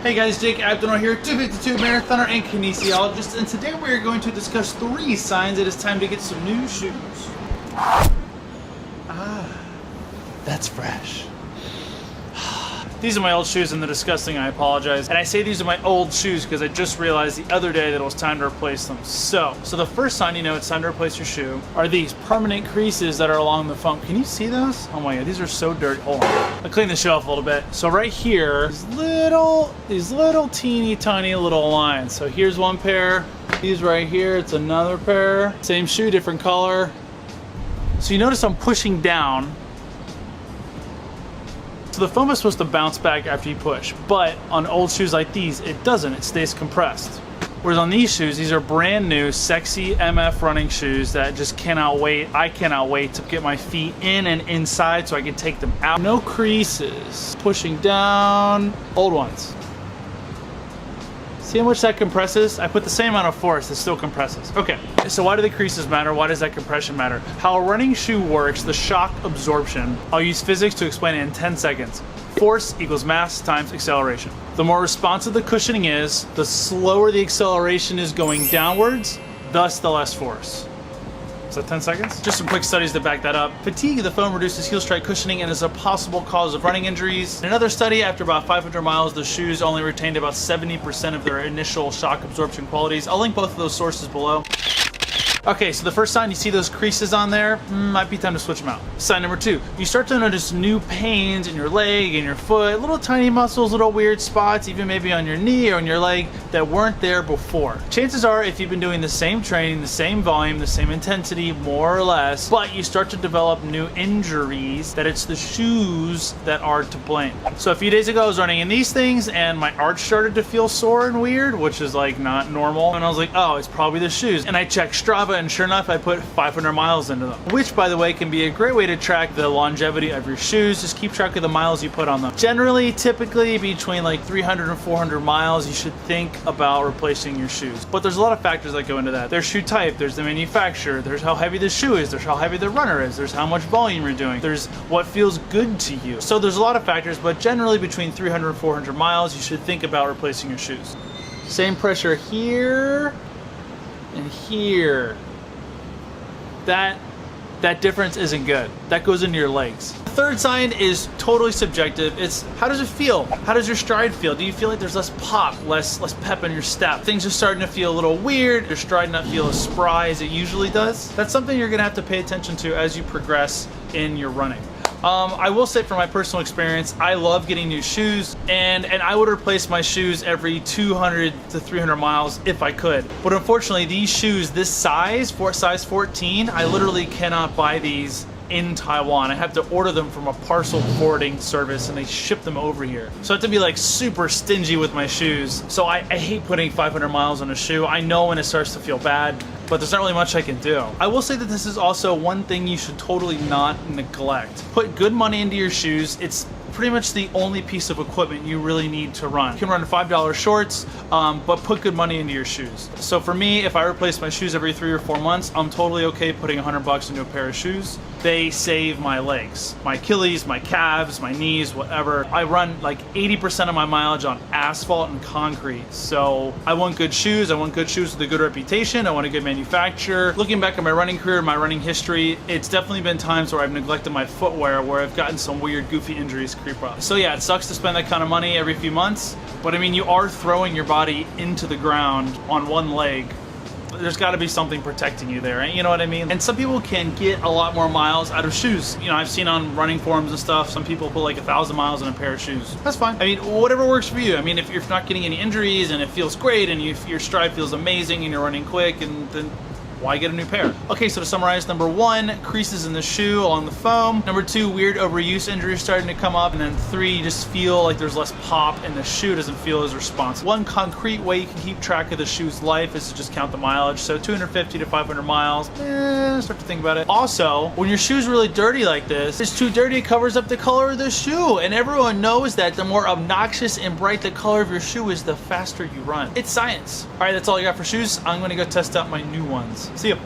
Hey guys, Jake Abdenor here, 252 marathoner and kinesiologist, and today we are going to discuss 3 signs it is time to get some new shoes. That's fresh. These are my old shoes and they're disgusting, I apologize. And I say these are my old shoes because I just realized the other day that it was time to replace them. So the first sign you know it's time to replace your shoe are these permanent creases that are along the foam. Can you see those? Oh my god, these are so dirty. Hold on. I'll clean the shoe off a little bit. So right here, these little teeny tiny little lines. So here's one pair, these right here, it's another pair. Same shoe, different color. So you notice I'm pushing down. So the foam is supposed to bounce back after you push, but on old shoes like these, it doesn't, it stays compressed. Whereas on these shoes, these are brand new, sexy MF running shoes that just cannot wait. I cannot wait to get my feet in and inside so I can take them out. No creases. Pushing down, old ones. See how much that compresses? I put the same amount of force, it still compresses. Okay, so why do the creases matter? Why does that compression matter? How a running shoe works, the shock absorption. I'll use physics to explain it in 10 seconds. Force equals mass times acceleration. The more responsive the cushioning is, the slower the acceleration is going downwards, thus the less force. Is that 10 seconds? Just some quick studies to back that up. Fatigue of the foam reduces heel strike cushioning and is a possible cause of running injuries. In another study, after about 500 miles, the shoes only retained about 70% of their initial shock absorption qualities. I'll link both of those sources below. Okay, so the first sign you see those creases on there, might be time to switch them out. Sign number 2, you start to notice new pains in your leg and your foot, little tiny muscles, little weird spots, even maybe on your knee or on your leg that weren't there before. Chances are if you've been doing the same training, the same volume, the same intensity, more or less, but you start to develop new injuries, that it's the shoes that are to blame. So a few days ago I was running in these things and my arch started to feel sore and weird, which is like not normal. And I was like, oh, it's probably the shoes. And I checked Strava, and sure enough, I put 500 miles into them, which by the way can be a great way to track the longevity of your shoes. Just keep track of the miles you put on them. Generally, typically between like 300 and 400 miles, you should think about replacing your shoes. But there's a lot of factors that go into that. There's shoe type, there's the manufacturer, there's how heavy the shoe is, there's how heavy the runner is, there's how much volume you're doing, there's what feels good to you. So there's a lot of factors, but generally between 300 and 400 miles, you should think about replacing your shoes. Same pressure here and here. That difference isn't good. That goes into your legs. The third sign is totally subjective. It's how does it feel? How does your stride feel? Do you feel like there's less pop, less pep in your step? Things are starting to feel a little weird. Your stride not feel as spry as it usually does. That's something you're gonna have to pay attention to as you progress in your running. I will say from my personal experience, I love getting new shoes and I would replace my shoes every 200 to 300 miles if I could. But unfortunately, these shoes, this size, size 14, I literally cannot buy these in Taiwan. I have to order them from a parcel forwarding service and they ship them over here. So I have to be like super stingy with my shoes. So I hate putting 500 miles on a shoe. I know when it starts to feel bad, but there's not really much I can do. I will say that this is also one thing you should totally not neglect. Put good money into your shoes. It's pretty much the only piece of equipment you really need to run. You can run $5 shorts, but put good money into your shoes. So for me, if I replace my shoes every 3 or 4 months, I'm totally okay putting $100 into a pair of shoes. They save my legs, my Achilles, my calves, my knees, whatever. I run like 80% of my mileage on asphalt and concrete. So I want good shoes. I want good shoes with a good reputation. I want a good manufacturer. Looking back at my running career, my running history, it's definitely been times where I've neglected my footwear, where I've gotten some weird, goofy injuries creep up. So yeah, it sucks to spend that kind of money every few months, but I mean, you are throwing your body into the ground on one leg. There's got to be something protecting you there, you know what I mean? And some people can get a lot more miles out of shoes. You know, I've seen on running forums and stuff, some people put like 1,000 miles in a pair of shoes. That's fine. I mean, whatever works for you. I mean, if you're not getting any injuries and it feels great and your stride feels amazing and you're running quick, and then why get a new pair? Okay, so to summarize, number 1, creases in the shoe along the foam. Number 2, weird overuse injuries starting to come up. And then 3, you just feel like there's less pop and the shoe doesn't feel as responsive. One concrete way you can keep track of the shoe's life is to just count the mileage. So 250 to 500 miles, start to think about it. Also, when your shoe's really dirty like this, it's too dirty, it covers up the color of the shoe. And everyone knows that the more obnoxious and bright the color of your shoe is, the faster you run. It's science. All right, that's all I got for shoes. I'm gonna go test out my new ones. See you.